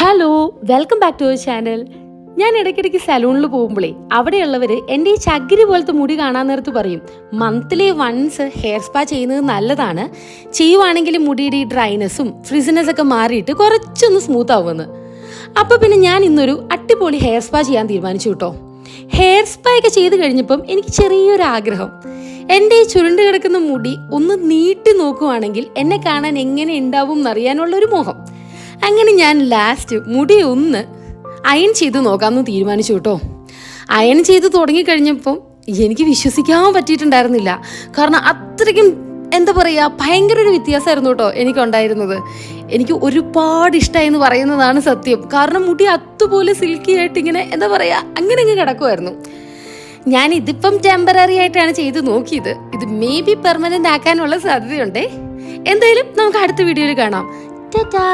Hello, welcome back to our channel. ഞാൻ ഇടയ്ക്കിടയ്ക്ക് സലൂണിൽ പോകുമ്പോഴേ അവിടെയുള്ളവർ എൻ്റെ ഈ ചകിരി പോലത്തെ മുടി കാണാൻ നേരത്ത് പറയും, മന്ത്ലി വൺസ് ഹെയർ സ്പാ ചെയ്യുന്നത് നല്ലതാണ്, ചെയ്യുവാണെങ്കിൽ മുടിയുടെ ഈ ഡ്രൈനെസ്സും ഫ്രിസിനെസ്സൊക്കെ മാറിയിട്ട് കുറച്ചൊന്ന് സ്മൂത്ത് ആവുമെന്ന്. അപ്പോൾ പിന്നെ ഞാൻ ഇന്നൊരു അടിപൊളി ഹെയർ സ്പാ ചെയ്യാൻ തീരുമാനിച്ചു കേട്ടോ. ഹെയർ സ്പാ ഒക്കെ ചെയ്ത് കഴിഞ്ഞപ്പം എനിക്ക് ചെറിയൊരു ആഗ്രഹം, എൻ്റെ ഈ ചുരുണ്ട് കിടക്കുന്ന മുടി ഒന്ന് നീട്ടി നോക്കുവാണെങ്കിൽ എന്നെ കാണാൻ എങ്ങനെ ഉണ്ടാവും എന്നറിയാനുള്ളൊരു മോഹം. അങ്ങനെ ഞാൻ ലാസ്റ്റ് മുടി ഒന്ന് അയൺ ചെയ്ത് നോക്കാമെന്ന് തീരുമാനിച്ചു കേട്ടോ. അയൺ ചെയ്ത് തുടങ്ങിക്കഴിഞ്ഞപ്പം എനിക്ക് വിശ്വസിക്കാൻ പറ്റിയിട്ടുണ്ടായിരുന്നില്ല. കാരണം അത്രയ്ക്കും എന്താ പറയുക, ഭയങ്കര ഒരു വ്യത്യാസമായിരുന്നു കേട്ടോ എനിക്കുണ്ടായിരുന്നത്. എനിക്ക് ഒരുപാട് ഇഷ്ടമായി എന്ന് പറയുന്നതാണ് സത്യം. കാരണം മുടി അതുപോലെ സിൽക്കി ആയിട്ട് ഇങ്ങനെ എന്താ പറയുക, അങ്ങനെ കിടക്കുമായിരുന്നു. ഞാൻ ഇതിപ്പം ടെമ്പററി ആയിട്ടാണ് ചെയ്ത് നോക്കിയത്. ഇത് മേ ബി പെർമനന്റ് ആക്കാനുള്ള സാധ്യതയുണ്ടേ. എന്തായാലും നമുക്ക് അടുത്ത വീഡിയോയിൽ കാണാം. ടാറ്റാ.